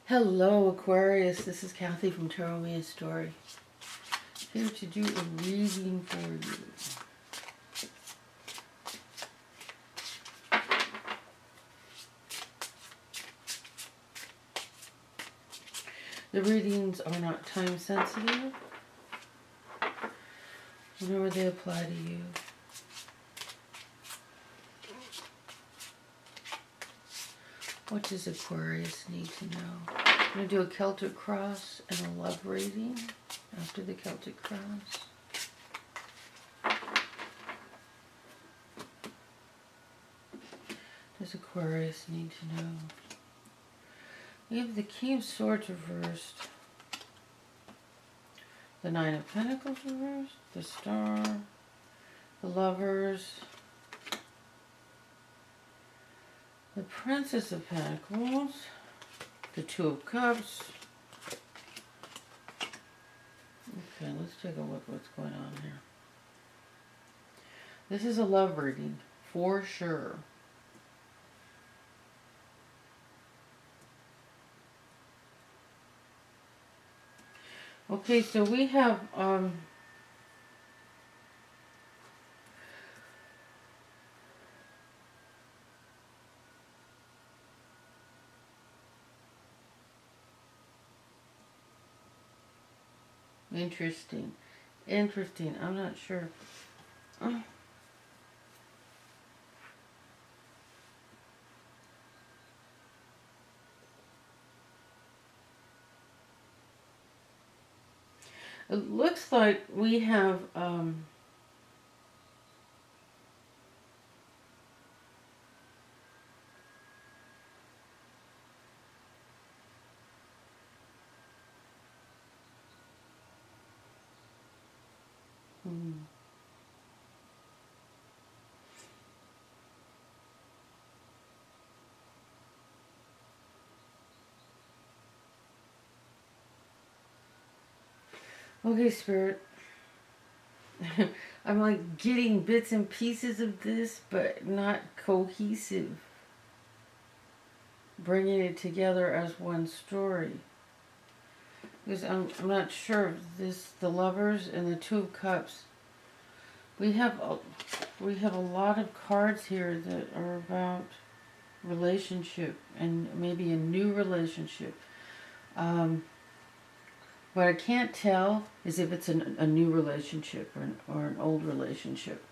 Hello Aquarius, this is Kathy from tarotmeastory. Here to do a reading for you. The readings are not time sensitive. Whenever they apply to you. What does Aquarius need to know? I'm going to do a Celtic cross and a love reading after the Celtic cross. Does Aquarius need to know? We have the King of Swords reversed, the Nine of Pentacles reversed, the Star, the Lovers, the Princess of Pentacles, the Two of Cups. Okay, let's take a look at what's going on here. This is a love reading, for sure. Okay, so we have interesting. I'm not sure. It looks like we have okay, Spirit. I'm like getting bits and pieces of this, but not cohesive. Bringing it together as one story. Because I'm not sure if this, the Lovers and the Two of Cups. We have a lot of cards here that are about relationship and maybe a new relationship. What I can't tell is if it's a new relationship or an old relationship.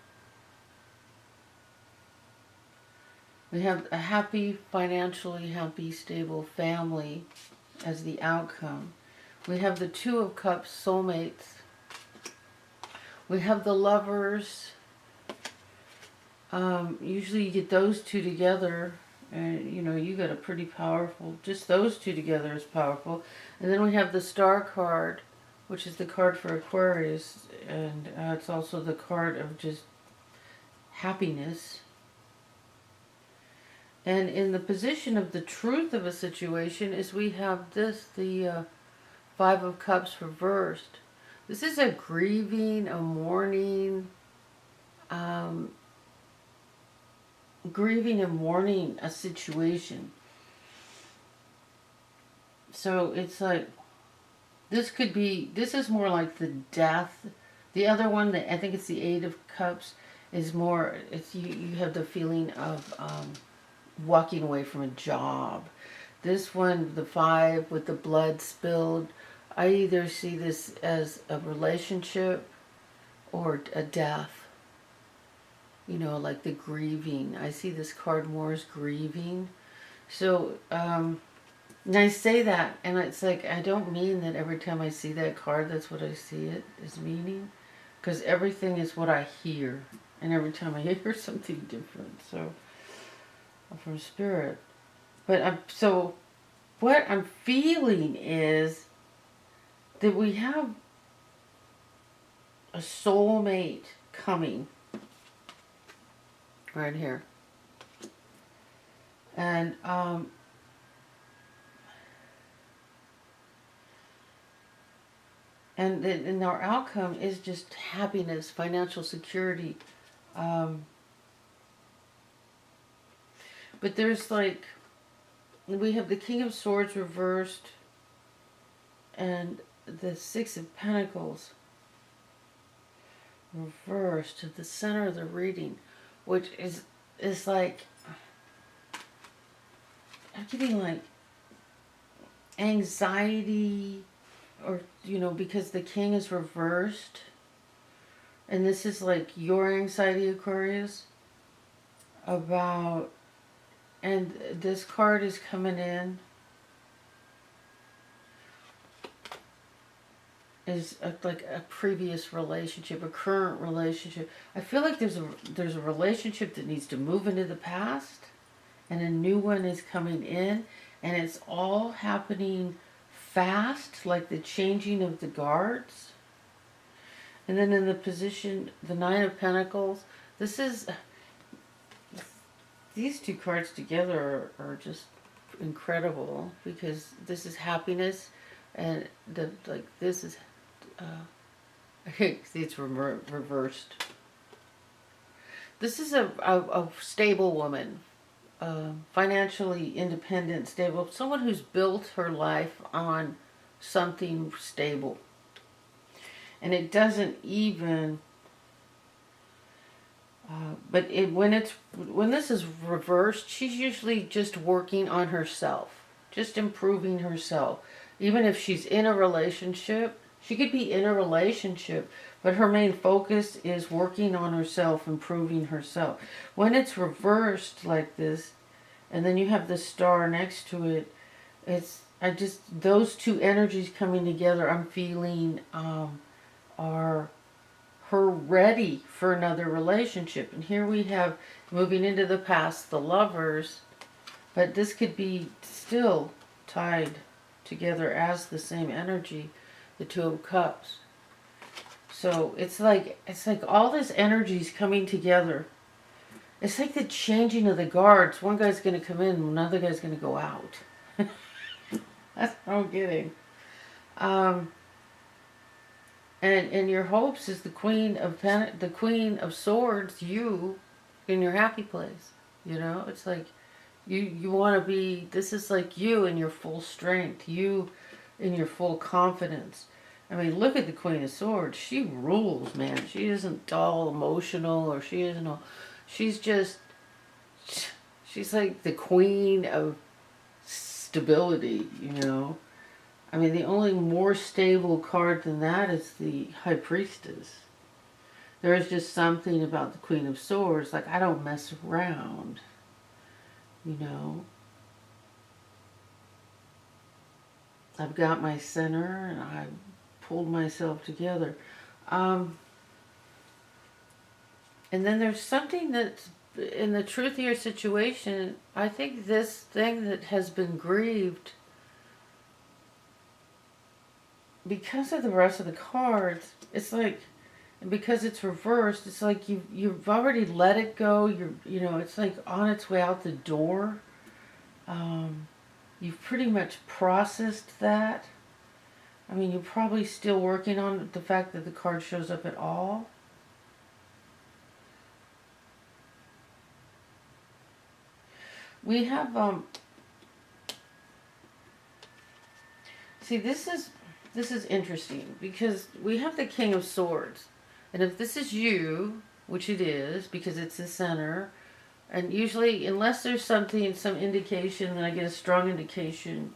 We have a happy, financially happy, stable family as the outcome. We have the Two of Cups, soulmates. We have the Lovers. Usually you get those two together and you got a pretty powerful, just those two together is powerful. And then we have the Star card, which is the card for Aquarius, and it's also the card of just happiness. And in the position of the truth of a situation is we have this, the Five of Cups reversed. This is a grieving, a mourning, grieving and mourning a situation. So it's like, this is more like the death. The other one, I think it's the Eight of Cups, is more, it's you have the feeling of walking away from a job. This one, the Five with the blood spilled, I either see this as a relationship or a death. Like the grieving. I see this card more as grieving. So, and I say that, and it's like, I don't mean that every time I see that card, that's what I see it as meaning. Because everything is what I hear. And every time I hear something different. So, from Spirit. But so, what I'm feeling is that we have a soulmate coming. Right here. And and our outcome is just happiness, financial security. But there's like we have the King of Swords reversed and the Six of Pentacles reversed at the center of the reading, which is like, I'm getting like anxiety, or because the king is reversed, and this is like your anxiety, Aquarius, about, and this card is coming in, is like a previous relationship, a current relationship. I feel like there's a relationship that needs to move into the past, and a new one is coming in, and it's all happening fast, like the changing of the guards. And then in the position, the Nine of Pentacles, these two cards together are just incredible, because this is happiness, and this is I think it's reversed. This is a stable woman, financially independent, stable, someone who's built her life on something stable. And it doesn't even, but when this is reversed, she's usually just working on herself, just improving herself. Even if she's in a relationship, she could be in a relationship, but her main focus is working on herself, improving herself. When it's reversed like this, and then you have the star next to it, those two energies coming together, I'm feeling are her ready for another relationship. And here we have, moving into the past, the Lovers, but this could be still tied together as the same energy, the Two of Cups. So it's like all this energy is coming together. It's like the changing of the guards. One guy's going to come in, another guy's going to go out. That's what I'm getting. And your hopes is the Queen of Swords, you in your happy place. It's like you want to be, this is like you in your full strength, you in your full confidence. I mean, look at the Queen of Swords. She rules, man. She isn't all emotional, or she isn't all, she's like the queen of stability, I mean, the only more stable card than that is the High Priestess. There is just something about the Queen of Swords, like, I don't mess around, I've got my center, and I pulled myself together. And then there's something that's, in the truthier situation, I think this thing that has been grieved, because of the rest of the cards, it's like, and because it's reversed, it's like you've already let it go. It's like on its way out the door. You've pretty much processed that. I mean, you're probably still working on the fact that the card shows up at all. We have see, this is interesting, because we have the King of Swords, and if this is you, which it is, because it's the center, and usually, unless there's some indication, that I get a strong indication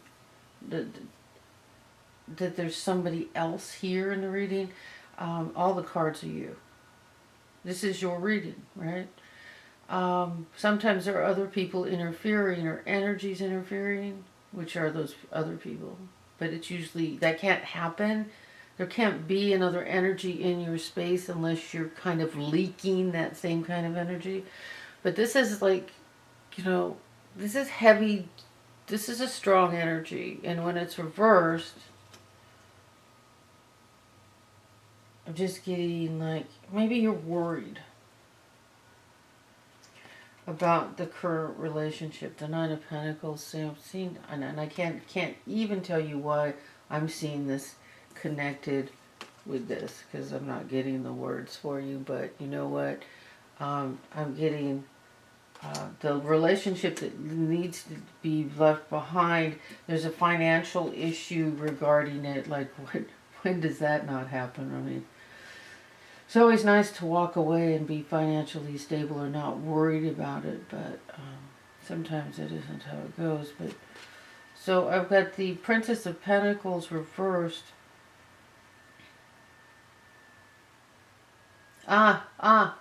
that there's somebody else here in the reading, all the cards are you. This is your reading, right? Sometimes there are other people interfering, or energies interfering, which are those other people. But it's usually, that can't happen. There can't be another energy in your space unless you're kind of leaking that same kind of energy. But this is like, this is heavy. This is a strong energy. And when it's reversed, I'm just getting like, maybe you're worried about the current relationship. The Nine of Pentacles, so I'm seeing, and I can't even tell you why I'm seeing this connected with this, because I'm not getting the words for you, but you know what? I'm getting the relationship that needs to be left behind, there's a financial issue regarding it. Like, when does that not happen? I mean, it's always nice to walk away and be financially stable or not worried about it, but sometimes it isn't how it goes. But so I've got the Princess of Pentacles reversed.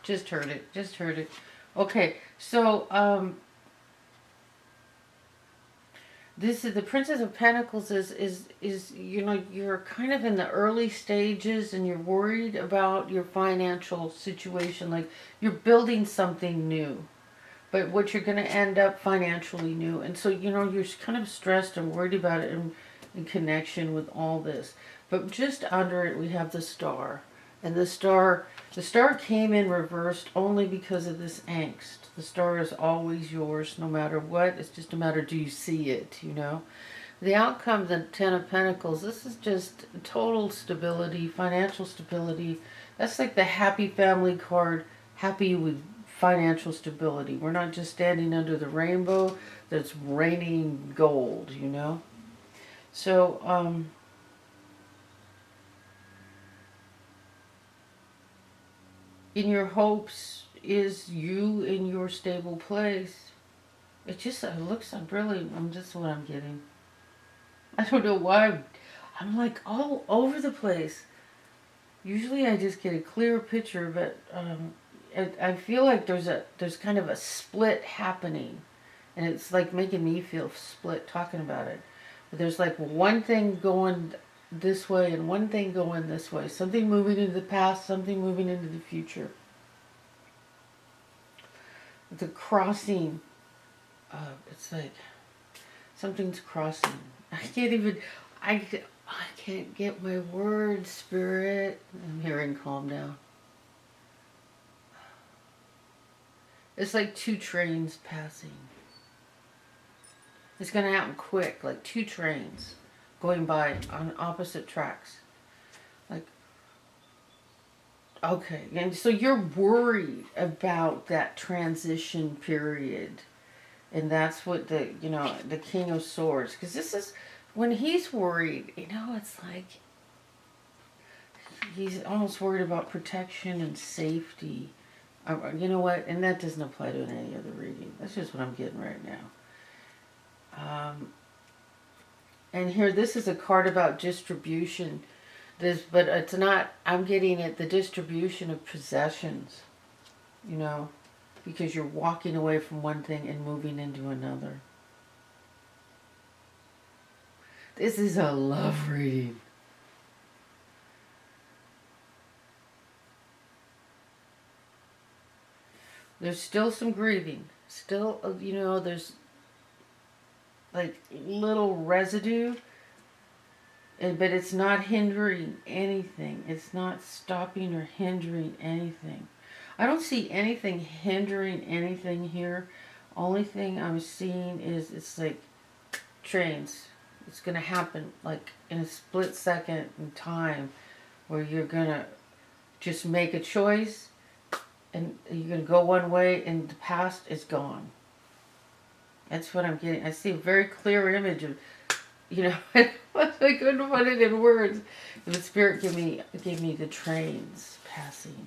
Just heard it. Okay, so this is the Princess of Pentacles is you're kind of in the early stages and you're worried about your financial situation. Like, you're building something new, but what you're going to end up financially new. And so, you're kind of stressed and worried about it in connection with all this. But just under it, we have the Star. And the star came in reversed only because of this angst. The Star is always yours, no matter what. It's just a matter, do you see it, The outcome, the Ten of Pentacles, this is just total stability, financial stability. That's like the happy family card, happy with financial stability. We're not just standing under the rainbow that's raining gold, So, in your hopes is you in your stable place. It looks really, just what I'm getting. I don't know why. I'm like all over the place. Usually I just get a clear picture, but I feel like there's kind of a split happening. And it's like making me feel split talking about it. But there's like one thing going this way and one thing going this way. Something moving into the past, something moving into the future. The crossing, it's like something's crossing. I can't get my words, Spirit. I'm hearing calm down. It's like two trains passing. It's going to happen quick, like two trains going by on opposite tracks. Like, okay, and so you're worried about that transition period. And that's what the King of Swords, because this is, when he's worried, it's like he's almost worried about protection and safety. You know what? And that doesn't apply to any other reading. That's just what I'm getting right now. And here, this is a card about distribution. But it's not, I'm getting at the distribution of possessions, because you're walking away from one thing and moving into another. This is a love reading. There's still some grieving. Still, there's like little residue. But it's not hindering anything. It's not stopping or hindering anything. I don't see anything hindering anything here. Only thing I'm seeing is it's like trains. It's going to happen like in a split second in time where you're going to just make a choice and you're going to go one way and the past is gone. That's what I'm getting. I see a very clear image of, I couldn't put it in words. The Spirit gave me the trains passing.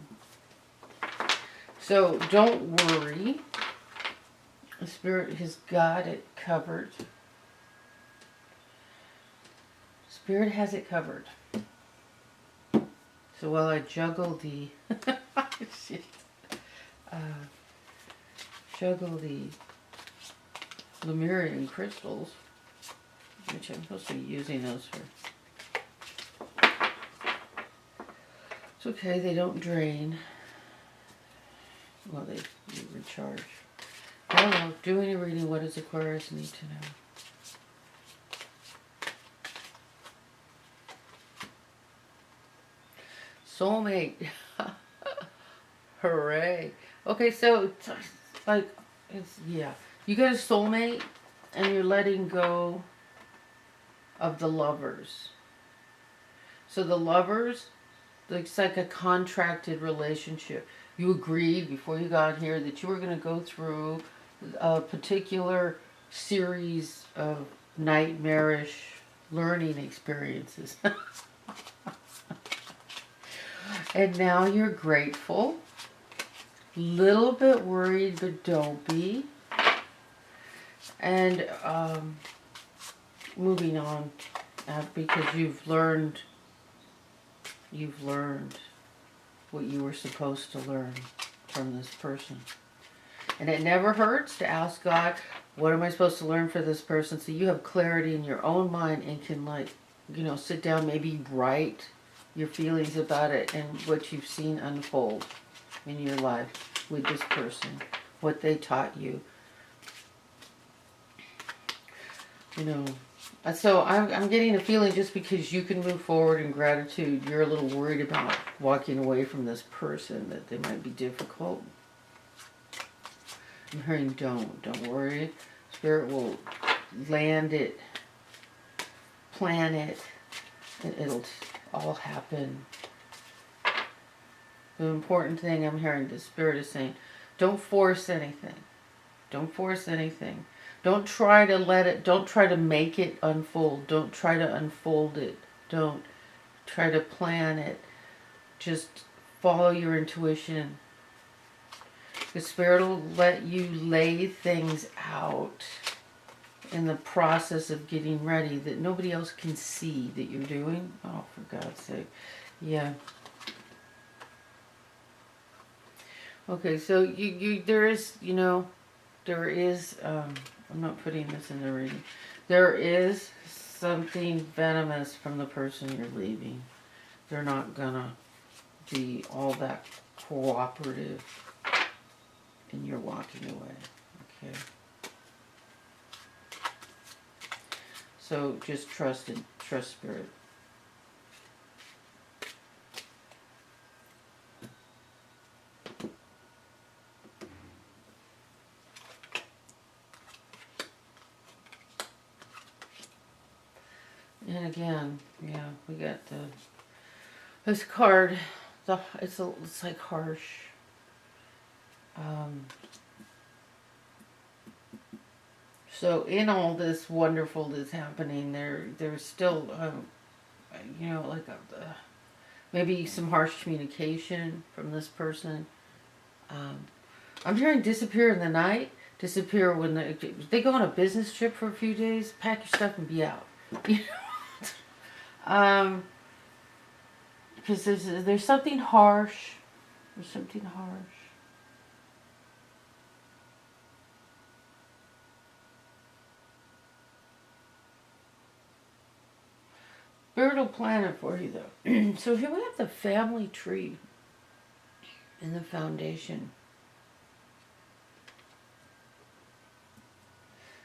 So don't worry. The Spirit has got it covered. Spirit has it covered. So while I juggle the Lemurian crystals, which I'm supposed to be using those for. It's okay, they don't drain. Well, they recharge. I don't know, doing a reading, what does Aquarius need to know? Soulmate. Hooray. Okay, so it's like, you got a soulmate and you're letting go of the lovers. So the lovers, it's like a contracted relationship. You agreed before you got here that you were going to go through a particular series of nightmarish learning experiences. And now you're grateful. Little bit worried, but don't be. And moving on, because you've learned what you were supposed to learn from this person. And it never hurts to ask God, what am I supposed to learn for this person? So you have clarity in your own mind and can, like, you know, sit down, maybe write your feelings about it and what you've seen unfold in your life with this person, what they taught you. You know, so I'm getting a feeling just because you can move forward in gratitude, you're a little worried about walking away from this person, that they might be difficult. I'm hearing don't worry. Spirit will land it, plan it, and it'll all happen. The important thing I'm hearing the Spirit is saying, don't force anything. Don't force anything. Don't try to make it unfold. Don't try to unfold it. Don't try to plan it. Just follow your intuition. The Spirit will let you lay things out in the process of getting ready that nobody else can see that you're doing. Oh, for God's sake. Yeah. Okay, so there is, I'm not putting this in the reading. There is something venomous from the person you're leaving. They're not gonna be all that cooperative in your walking away. Okay. So just trust Spirit. And again, yeah, we got this card. It's like harsh. So in all this wonderful that's happening, there's still, like maybe some harsh communication from this person. I'm hearing disappear in the night. Disappear when they go on a business trip for a few days. Pack your stuff and be out. Because there's something harsh. There's something harsh. Spirit will plan it for you, though. So here we have the family tree in the foundation.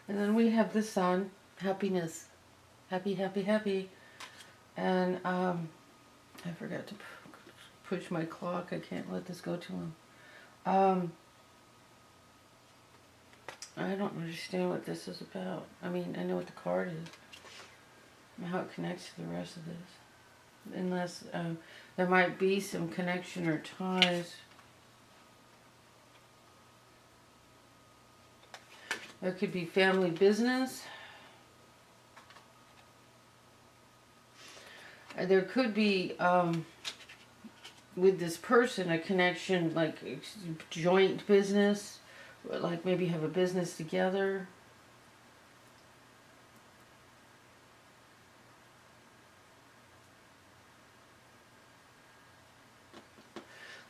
And then we have the sun, happiness. Happy, happy, happy. And I forgot to push my clock. I can't let this go too long. I don't understand what this is about. I mean, I know what the card is. And how it connects to the rest of this. Unless there might be some connection or ties. There could be family business. There could be, with this person, a connection, like joint business, like maybe have a business together.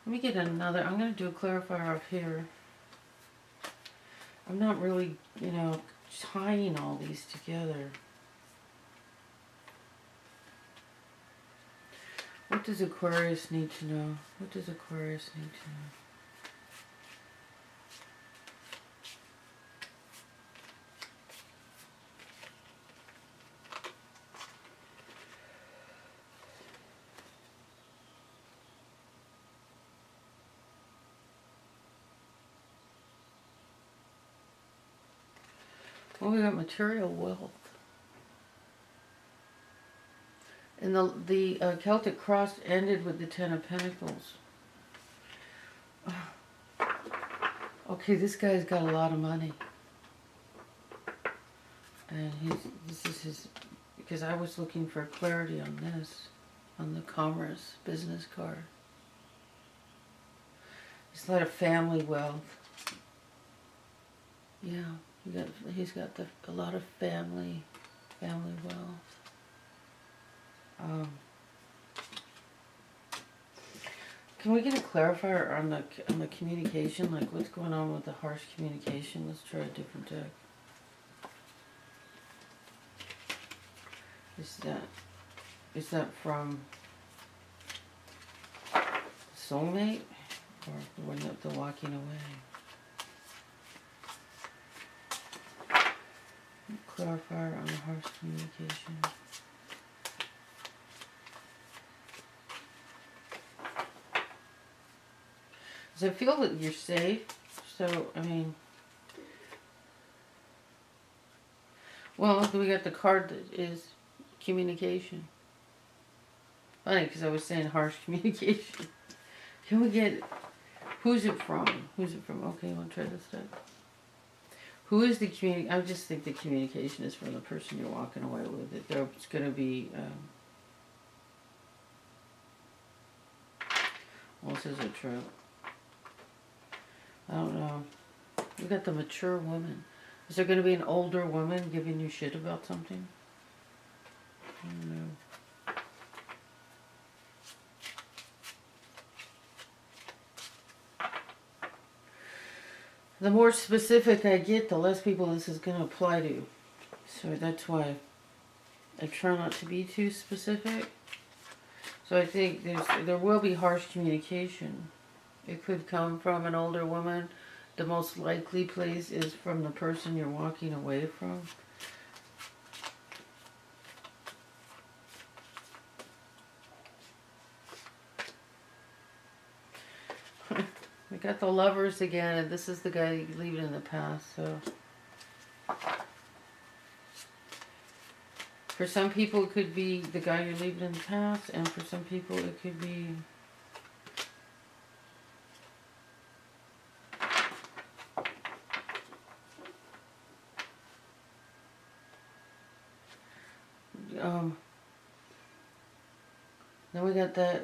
Let me get another, I'm going to do a clarifier up here. I'm not really, tying all these together. What does Aquarius need to know? What does Aquarius need to know? Well, we got material wealth. And the Celtic cross ended with the Ten of Pentacles. Okay, this guy's got a lot of money. And this is his, because I was looking for clarity on this, on the commerce business card. There's a lot of family wealth. Yeah, he's got a lot of family wealth. Can we get a clarifier on the communication? Like, what's going on with the harsh communication? Let's try a different deck. Is that from soulmate or when the walking away? Clarifier on the harsh communication. Because I feel that you're safe. So, I mean, well, we got the card that is communication. Funny, because I was saying harsh communication. Can we get, who's it from? Who's it from? Okay, want to try this deck. Who is the I just think the communication is from the person you're walking away with. It's going to be, well, this is a true. I don't know. We got the mature woman. Is there going to be an older woman giving you shit about something? I don't know. The more specific I get, the less people this is going to apply to. So that's why I try not to be too specific. So I think there will be harsh communication. It could come from an older woman. The most likely place is from the person you're walking away from. We got the Lovers again, and this is the guy you leave it in the past, so. For some people, it could be the guy you're leaving in the past, and for some people, it could be then we got the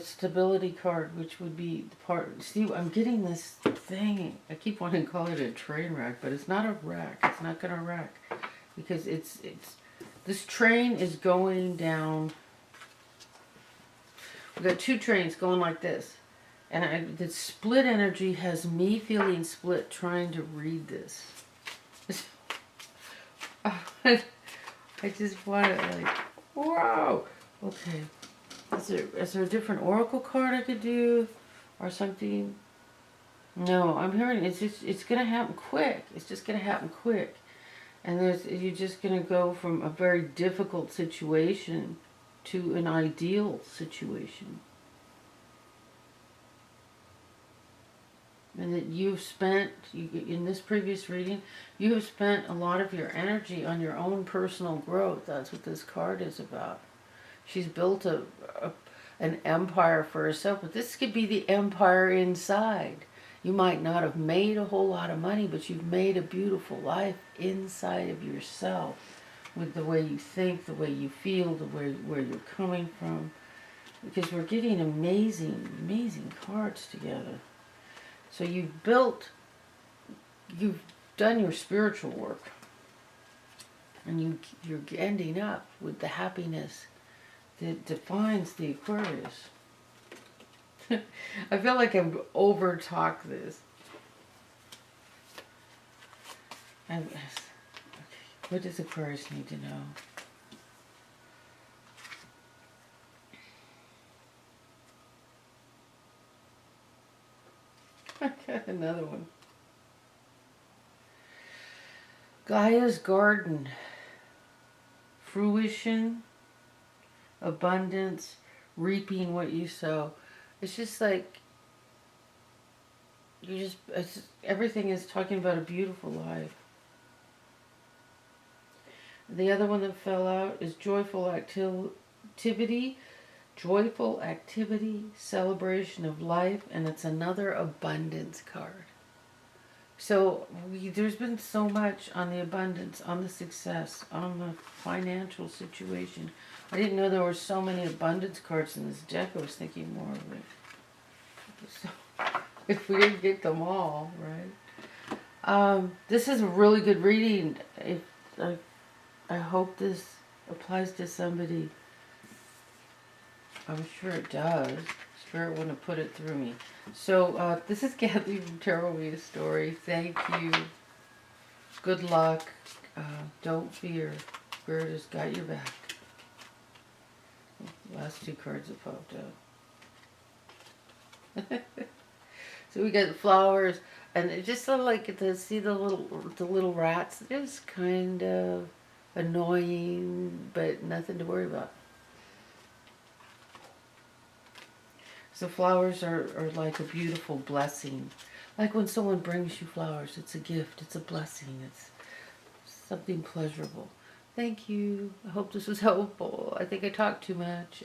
stability card, which would be the part. See, I'm getting this thing. I keep wanting to call it a train wreck, but it's not a wreck. It's not going to wreck because it's this train is going down. We got two trains going like this, and the split energy has me feeling split trying to read this. I just want to like, wow. Okay. Is there a different oracle card I could do or something? No, I'm hearing it's gonna happen quick. It's just gonna happen quick. And you're just gonna go from a very difficult situation to an ideal situation. And that in this previous reading, you have spent a lot of your energy on your own personal growth. That's what this card is about. She's built an empire for herself, but this could be the empire inside. You might not have made a whole lot of money, but you've made a beautiful life inside of yourself with the way you think, the way you feel, the way where you're coming from. Because we're getting amazing, amazing cards together. So you've done your spiritual work, and you're ending up with the happiness that defines the Aquarius. I feel like I've over-talked this. Okay. What does Aquarius need to know? I got another one. Gaia's garden. Fruition. Abundance. Reaping what you sow. It's just like everything is talking about a beautiful life. The other one that fell out is joyful activity, celebration of life, and it's another abundance card. So there's been so much on the abundance, on the success, on the financial situation. I didn't know there were so many abundance cards in this deck. I was thinking more of it. So, if we didn't get them all, right? This is a really good reading. I hope this applies to somebody. I'm sure it does. Spirit wouldn't have put it through me. So this is Kathy from tarotmeastory. Thank you. Good luck. Don't fear. Spirit has got your back. Last two cards have popped out. So we got the flowers, and it just looked like to see the little rats. It's kind of annoying, but nothing to worry about. So flowers are like a beautiful blessing. Like when someone brings you flowers, it's a gift, it's a blessing, it's something pleasurable. Thank you. I hope this was helpful. I think I talked too much.